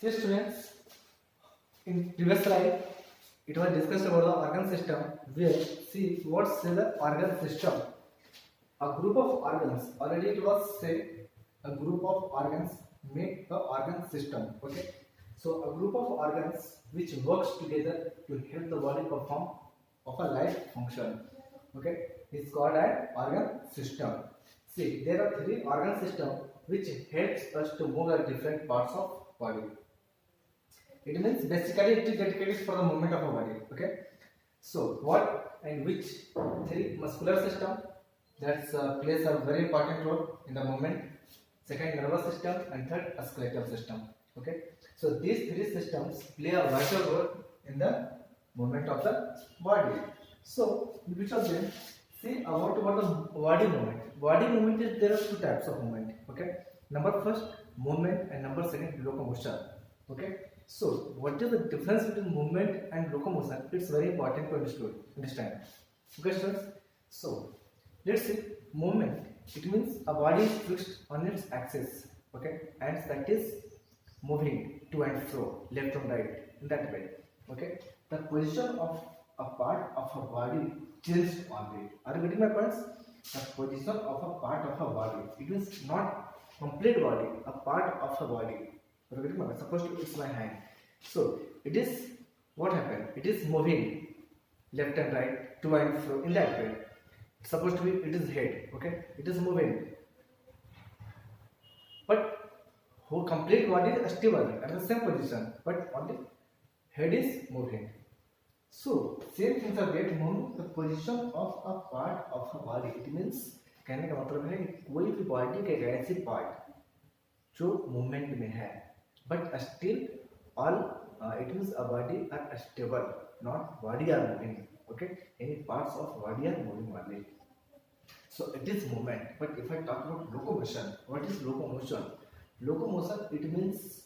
See students, in previous slide, it was discussed about the organ system where see what's the organ system. A group of organs, already it was said, a group of organs make the organ system. Okay, so a group of organs which works together to help the body perform of a life function. Okay, is called an organ system. See, there are three organ system which helps us to move at different parts of body. It means basically it is dedicated for the movement of a body. Okay, so what and which three muscular system that plays a very important role in the movement. Second, nervous system, and third, a skeletal system. Okay, so these three systems play a vital role in the movement of the body. So which of them? See about the body movement. Body movement is there are two types of movement. Okay, number first movement and number second locomotion. Okay, so what is the difference between movement and locomotion? It's very important to understand. Okay, students. So let's see movement. It means a body is fixed on its axis. Okay, and that is moving to and fro, left and right in that way. Okay, the position of a part of a body changes only. Are you getting my points? The position of a part of a body. It means not complete body, a part of a body. Are you getting my point? Suppose it's my hand. So it is what happened? It is moving left and right to and fro in that way. It's supposed to be it is head. Okay, it is moving, but whole complete body is stable at the same position, but only head is moving. So same things are get moving the position of a part of a body. It means कहने का मतलब है कोई भी body का एक ऐसी part जो मूवमेंट में है, but still all it means a body are stable, not body are moving. Okay, any parts of body are moving only. So it is movement. But if I talk about locomotion, what is locomotion? Locomotion, it means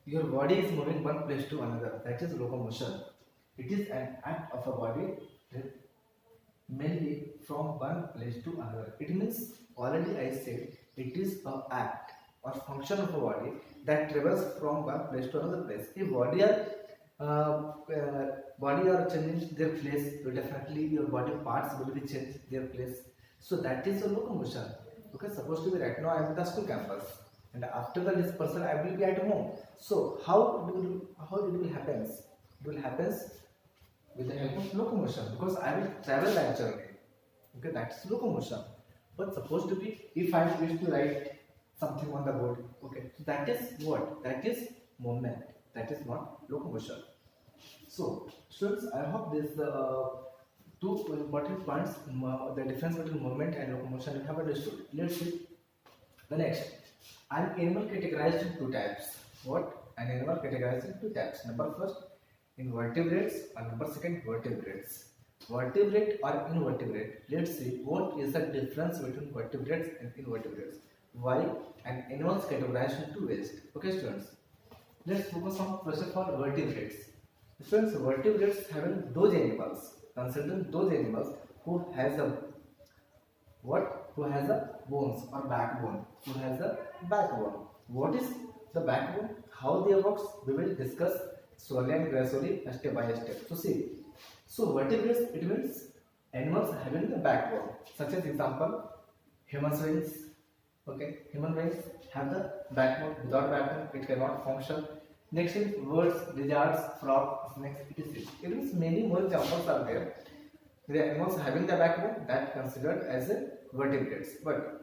your body is moving one place to another. That is locomotion. It is an act of a body mainly from one place to another. It means already I said it is an act or function of a body that travels from one place to another place. If body are changing their place, so definitely your body parts will be changed their place. So that is a locomotion. Okay, supposed to be right now I am in the school campus, and after the dispersal I will be at home. So how it will happens? It will happens with the help of locomotion because I will travel that journey. Okay, that's locomotion. But supposed to be if I wish to write something on the board. Okay, so that is what? That is movement. That is not locomotion. So students, I hope this two important points, the difference between movement and locomotion, you have understood. Let's see the next. An animal categorized in two types. What? An animal categorized in two types. Number first, invertebrates, and number second, vertebrates. Vertebrate or invertebrate. Let's see what is the difference between vertebrates and invertebrates. Why? And animals categorized in two ways. Okay, students. Let's focus on first of all vertebrates. Students, vertebrates having those animals. Consider those animals who has a what? Who has a bones or backbone. Who has a backbone. What is the backbone? How they works? We will discuss slowly and gradually, step by step. So see. So vertebrates it means animals having the backbone. Such as example, human beings. Okay, human beings have the backbone. Without backbone, it cannot function. Next is birds, lizards, frogs, snakes, etc. It means many more examples are there. The animals having the backbone that considered as a vertebrates. But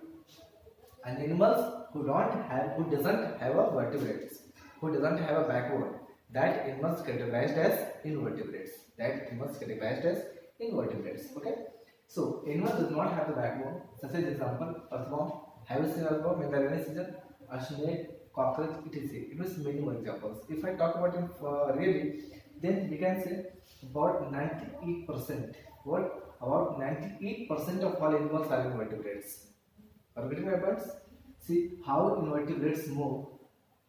an animals who doesn't have a vertebrates, who doesn't have a backbone, that animals categorized as invertebrates. That animals categorized as invertebrates. Okay. So animal does not have the backbone. Such as example, earthworm. Have you seen earthworm in the rainy season? A snake, cockroach, etc. It means many more examples. If I talk about it really, then we can say about 98%. What? About 98% of all animals are invertebrates. Are you getting my points? See how invertebrates move.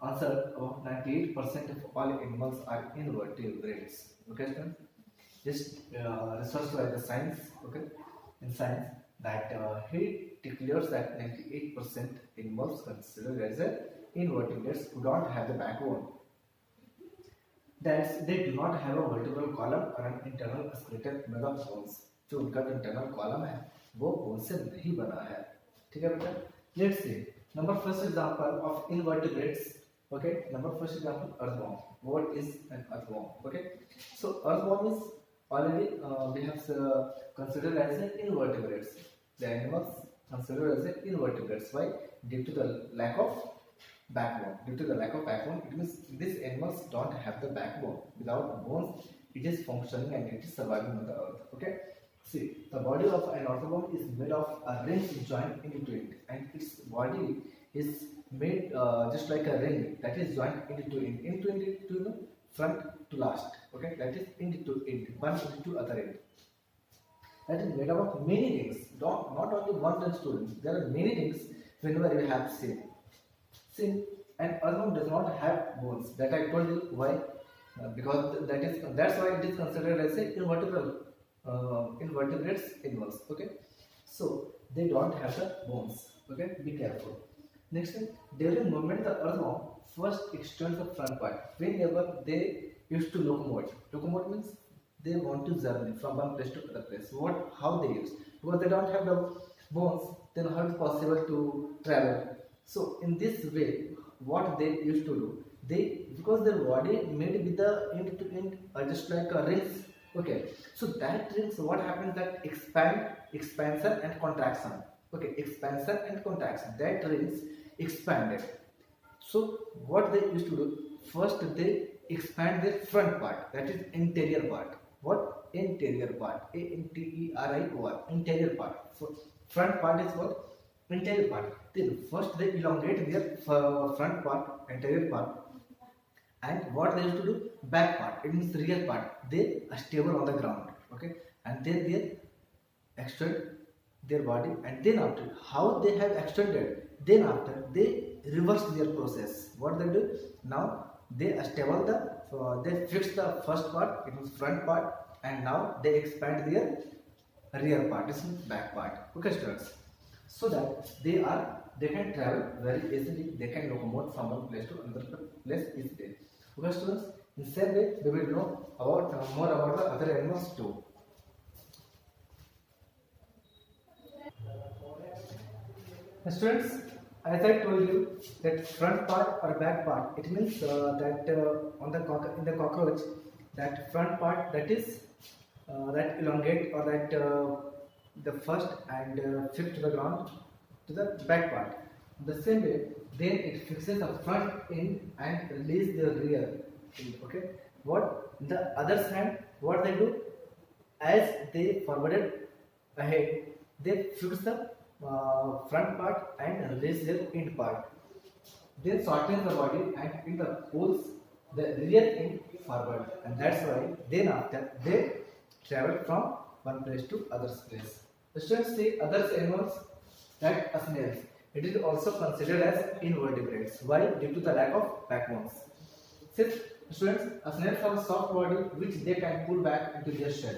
Answer: about 98% of all animals are invertebrates. Okay, students? Just research by the science. Okay, in science that he declares that 98% animals considered as a invertebrates who don't have the backbone. That they do not have a vertebral column or an internal skeleton made of bones. जो उनका internal column है वो bone से नहीं बना है. ठीक है बेटा. Let's see. Number first example of invertebrates. Okay. Number first example, earthworm. What is an earthworm? Okay. So earthworm is already we have considered as an invertebrates. The animals considered as an invertebrates. Why? Due to the lack of backbone. Due to the lack of backbone, it means these animals don't have the backbone. Without bones, it is functioning and it is surviving on the earth. Okay. See, the body of an earthworm is made of a ring joined into it, and its body is made just like a ring that is joined into it to the front to last. Okay, that is into it, one into other end. That is made up of many rings. Not only one ring students. There are many rings whenever you have seen. See, an earthworm does not have bones. That I told you why. Because that's why it is considered as a invertebrates animals. Okay, so they don't have the bones. Okay, be careful. Next thing, during movement the earthworm first extends the front part. Whenever they used to locomote means they want to journey from one place to other place. How they use? Because they don't have the bones, then how is it possible to travel? So in this way, what they used to do, because their body made with the end to end just like a rings. Okay, so that rings, what happens, that expansion and contraction. Okay, expansion and contraction, that rings expanded. So what they used to do, first they expand their front part, that is interior part. What? Interior part, ANTERIOR, interior part. So front part is what? Interior part. Then first they elongate their front part, interior part. And what they used to do, back part, it means the rear part, they are stable on the ground. Okay, and then they extend their body, and then after how they have extended, then after they reverse their process. What they do now, they stable they fix the first part, it means front part, and now they expand their rear part, this means back part. Okay students, so that they can travel very easily, they can locomote from one place to another place easily. Okay students, in the same way we will know about more about the other animals too. Students, as I told you that front part or back part, it means that in the cockroach, that front part, that is that elongate or that the first and fixed to the ground to the back part. The same way, then it fixes the front end and release the rear end. Okay. What the other hand, what they do, as they forwarded ahead, they fix the front part and release their end part. Then shorten the body and in the pulls the rear end forward, and that's why then after they travel from one place to other place. The students say other animals, that snails, it is also considered as invertebrates. Why? Due to the lack of backbones. Since students, snails have a soft body which they can pull back into their shell.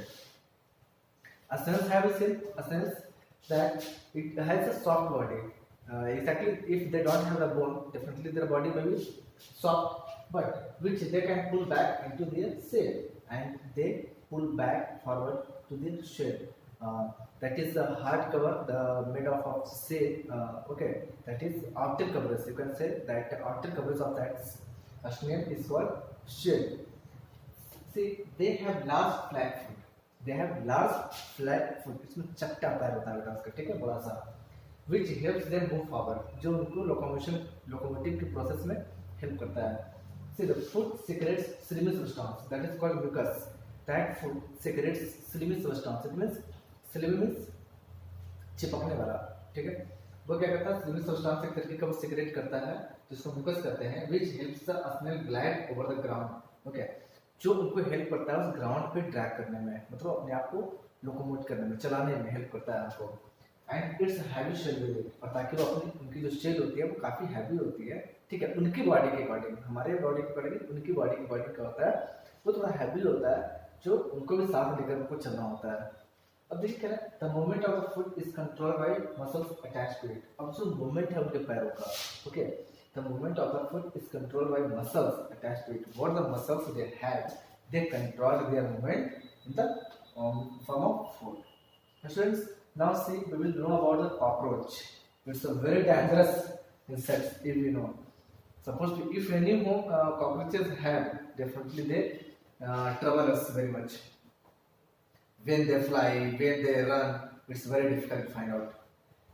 Snails have a snails that it has a soft body. Exactly, if they don't have the bone, definitely their body may be soft, but which they can pull back into their shell, and they pull back forward to their shell. That is the hard cover, the made of shell. Okay, that is outer coverage. You can say that the outer coverage of that snail is called shell. See, they have large flat foot. They have large flat foot. इसमें चपटा पैर होता है बेटा उसका, ठीक है, बड़ा सा, which helps them move forward, जो उनको locomotive के process में help करता है. See, the foot secretes slimy substance, that is called mucus. That foot secretes slimy substance. It means slimy means चिपकने वाला, ठीक है. वो क्या करता है, slimy substance एक तरीके का वो secrete करता है, जिसको mucus कहते हैं, which helps the snail glide over the ground. Okay, जो उनको हेल्प करता है उस ग्राउंड पे ड्रैग करने में, मतलब अपने आप को लोकोमोट करने में, चलाने में हेल्प करता है उनको. And it's heavy shell with it, और ताकि वो अपनी उनकी जो शेल होती है वो काफ़ी हैवी होती है, ठीक है, उनकी बॉडी के अकॉर्डिंग. हमारे बॉडी के अकॉर्डिंग उनकी बॉडी के अकॉर्डिंग क्या होता है, वो थोड़ा हैवी होता है, जो उनको भी साथ लेकर उनको चलना होता है. अब देखिए क्या है, the movement of the foot is controlled by muscles attached to it. अब जो मूवमेंट है उनके पैरों का, okay, The movement of the foot is controlled by muscles attached to it. What the muscles they have, they control their movement in the form of foot. Students, now see, we will know about the cockroach. It's a very dangerous insect, if you know. Suppose if any home cockroaches have, definitely they trouble us very much. When they fly, when they run, it's very difficult to find out.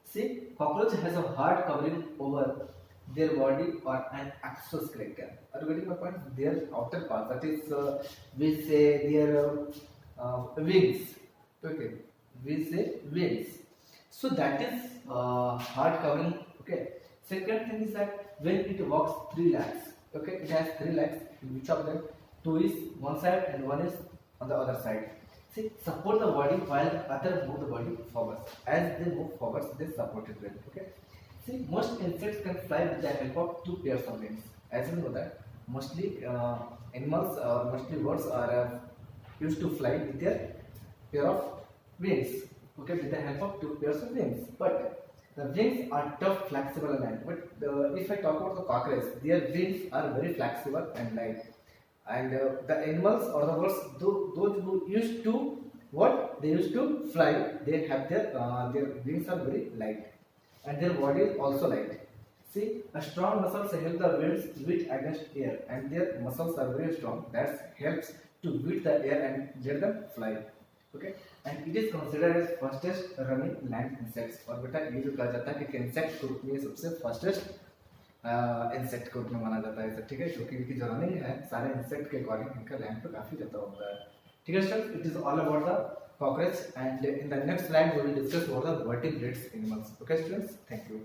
See, cockroach has a hard covering over their body or an exoskeleton. Are you getting my point? Their outer part, that is, we say their wings. Okay, we say wings. So that is hard covering. Okay. Second thing is that when it walks three legs. Okay, it has three legs. Which of them? Two is one side and one is on the other side. See, support the body while the other move the body forwards. As they move forwards, they support it well. Okay. See, most insects can fly with the help of two pairs of wings. As you know that mostly animals, mostly birds are used to fly with their pair of wings. Okay, with the help of two pairs of wings. But the wings are tough, flexible, and light. But if I talk about the cockroach, their wings are very flexible and light. And the animals or the birds, those who used to what they used to fly, they have their wings are very light, and their body is also light. See, a strong muscles help the wings beat against air, and their muscles are very strong. That helps to beat the air and let them fly. Okay, and it is considered as fastest running land insects. और बेटा ये जो कहा जाता है कि insect group में सबसे फास्टेस्ट इंसेक्ट ग्रुप में माना जाता है इसे, ठीक है, क्योंकि इनकी जो रनिंग है सारे इंसेक्ट के अकॉर्डिंग इनका लैंड पे काफी ज्यादा होता है. ठीक है students, it is all about the cockroach, and in the next slide we will discuss about the vertebrates animals. Okay students, thank you.